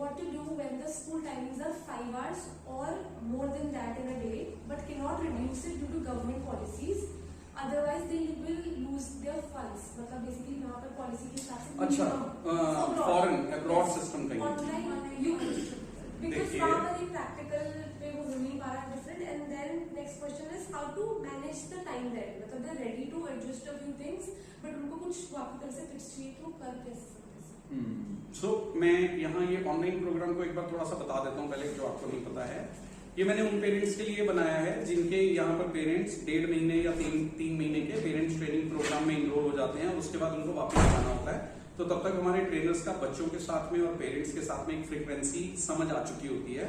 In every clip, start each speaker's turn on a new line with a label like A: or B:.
A: what to do when the school timings are 5 hours or more than that in a day, but cannot reduce it due to government policies. Otherwise they will lose their funds. मतलब basically यहाँ पर policy के हिसाब से
B: अच्छा foreign abroad system कहीं
A: online you because वहाँ पर एक practical पे वो हो नहीं पा रहा different. And then next question is how to manage the time there. मतलब they're ready to adjust a few things, but उनको कुछ आपकी तरफ से tips चाहिए तो कर कैसे सकते हैं?
B: So मैं यहाँ ये ऑनलाइन प्रोग्राम को एक बार थोड़ा सा बता देता हूँ पहले, जो आपको नहीं पता है। ये मैंने उन पेरेंट्स के लिए बनाया है जिनके यहाँ पर पेरेंट्स 1.5 महीने या 3 महीने के पेरेंट्स ट्रेनिंग प्रोग्राम में इनरोल हो जाते हैं और उसके बाद उनको वापस जाना होता है। तो तब तक हमारे ट्रेनर्स का बच्चों के साथ में और पेरेंट्स के साथ में एक फ्रीक्वेंसी समझ आ चुकी होती है।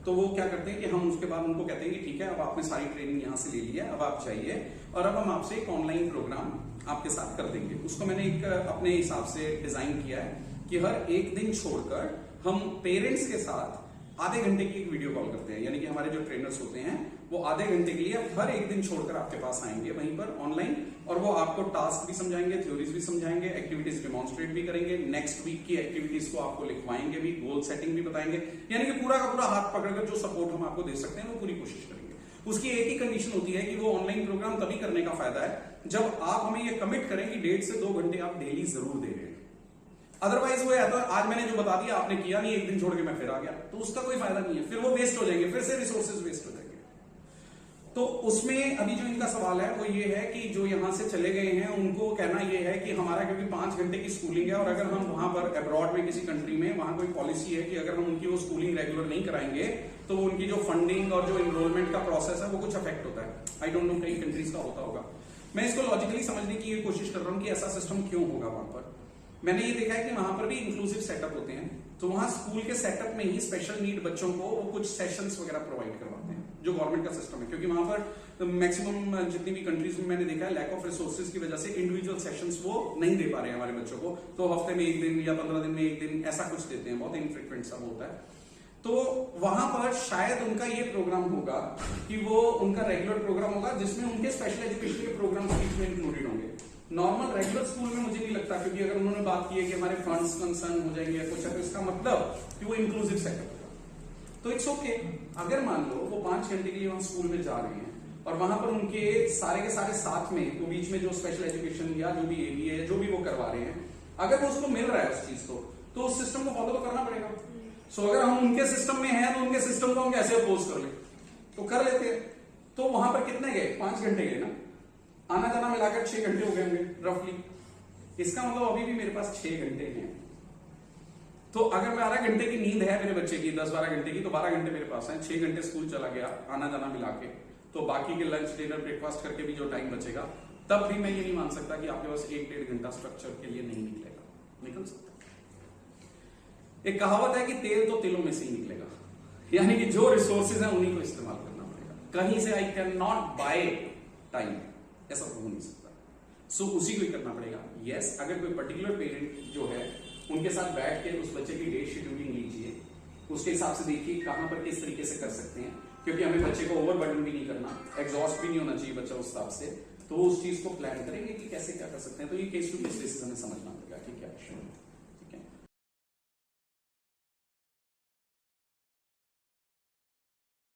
B: तो वो क्या करते हैं कि हम उसके बाद उनको कहते हैं कि ठीक है, अब आपने सारी ट्रेनिंग यहाँ से ले ली है, अब आप जाइए और अब हम आपसे एक ऑनलाइन प्रोग्राम आपके साथ कर देंगे। उसको मैंने एक अपने हिसाब से डिजाइन किया है कि हर एक दिन छोड़कर हम पेरेंट्स के साथ आधे घंटे की एक वीडियो कॉल करते हैं। यानी कि हमारे जो ट्रेनर्स होते हैं वो आधे घंटे के लिए हर एक दिन छोड़कर आपके पास आएंगे वहीं पर ऑनलाइन, और वो आपको टास्क भी समझाएंगे, थ्योरीज भी समझाएंगे, एक्टिविटीज डिमॉन्स्ट्रेट भी करेंगे, नेक्स्ट वीक की एक्टिविटीज को आपको लिखवाएंगे भी, गोल सेटिंग भी बताएंगे। यानी कि पूरा का पूरा हाथ पकड़कर जो सपोर्ट हम आपको दे सकते हैं वो पूरी कोशिश करेंगे। उसकी एक ही कंडीशन होती है कि वो ऑनलाइन प्रोग्राम तभी करने का फायदा है जब आप हमें ये कमिट करें कि 1.5 से 2 घंटे आप डेली जरूर दे रहे हैं। अदरवाइज वो है तो आज मैंने जो बता दिया आपने किया नहीं, एक दिन छोड़ के मैं फिर आ गया, तो उसका कोई फायदा नहीं है, फिर वो वेस्ट हो जाएंगे, फिर से रिसोर्सेज वेस्ट हो जाएंगे। तो उसमें अभी जो इनका सवाल है वो ये है कि जो यहां से चले गए हैं उनको कहना ये है कि हमारा क्योंकि 5 घंटे की स्कूलिंग है और अगर हम वहां पर अब्रॉड में किसी कंट्री में वहां कोई पॉलिसी है कि अगर हम उनकी वो स्कूलिंग रेगुलर नहीं कराएंगे तो उनकी जो फंडिंग और जो इनरोलमेंट का प्रोसेस है वो कुछ अफेक्ट होता है। आई डोंट नो कई कंट्रीज का होता होगा। मैं इसको लॉजिकली समझने की ये कोशिश कर रहा हूं कि ऐसा सिस्टम क्यों होगा वहां पर। मैंने ये देखा है कि वहां पर भी इंक्लूसिव सेटअप होते हैं, तो वहां स्कूल के सेटअप में ही स्पेशल नीड बच्चों को वो कुछ सेशंस वगैरह प्रोवाइड करवाते हैं जो गवर्नमेंट का सिस्टम है। क्योंकि वहां पर मैक्सिमम जितनी भी कंट्रीज में मैंने देखा है लैक ऑफ रिसोर्सेज की वजह से इंडिविजुअल सेशंस वो नहीं दे पा रहे हैं हमारे बच्चों को, तो हफ्ते में 1 दिन या 15 दिन में 1 दिन ऐसा कुछ देते हैं, बहुत इनफ्रीक्वेंट सा होता है। तो वहां पर शायद उनका ये प्रोग्राम होगा कि वो उनका रेगुलर प्रोग्राम होगा जिसमें उनके स्पेशल एजुकेशन के प्रोग्राम बीच में इंक्लूडेड होंगे। नॉर्मल रेगुलर स्कूल में मुझे नहीं लगता, क्योंकि अगर उन्होंने बात की है कि हमारे फंड्स कंसर्न हो जाएंगे या कुछ है तो इसका मतलब कि वो इंक्लूसिव सेटअप होगा। तो इट्स ओके अगर मान लो वो 5 घंटे के लिए वहां स्कूल में जा रहे हैं और वहां पर उनके सारे के सारे साथ में वो बीच में जो स्पेशल एजुकेशन या जो भी एबीए है जो भी वो करवा रहे हैं, अगर वो उसको मिल रहा है उस चीज को, तो उस सिस्टम को फॉलो तो करना पड़ेगा। सो अगर हम उनके सिस्टम में हैं तो उनके सिस्टम को हम कैसे अपोज कर ले, तो कर लेते हैं। तो वहां पर कितने गए, 5 घंटे गए ना, आना जाना मिलाकर 6 घंटे हो गए होंगे रफली। इसका मतलब अभी भी मेरे पास 6 घंटे हैं। तो अगर 12 घंटे की नींद है मेरे बच्चे की, 10-12 घंटे की, तो 12 घंटे मेरे पास है, 6 घंटे स्कूल चला गया आना जाना मिला के, तो बाकी के लंच डिनर ब्रेकफास्ट करके भी जो टाइम बचेगा, तब भी मैं ये नहीं मान सकता कि आपके पास 1-1.5 घंटा स्ट्रक्चर के लिए नहीं निकलेगा। निकल सकता। एक कहावत है कि तेल तो तिलों में से ही निकलेगा, यानी कि जो रिसोर्सेज हैं उन्हीं को इस्तेमाल करना पड़ेगा। कहीं से I can not by time, ऐसा तो हो नहीं सकता। सो उसी को ही करना पड़ेगा। यस, अगर कोई पर्टिकुलर पेरेंट जो है उनके साथ बैठ के उस बच्चे की डे शेड्यूलिंग लीजिए, उसके हिसाब से देखिए कहां पर किस तरीके से कर सकते हैं, क्योंकि हमें बच्चे को ओवरबर्डन भी नहीं करना, एग्जॉस्ट भी नहीं होना चाहिए बच्चा उस हिसाब से। तो उस चीज को प्लान करेंगे कि कैसे क्या कर सकते हैं। तो ये केस टू केस बेसिस हमें समझना पड़ेगा कि क्या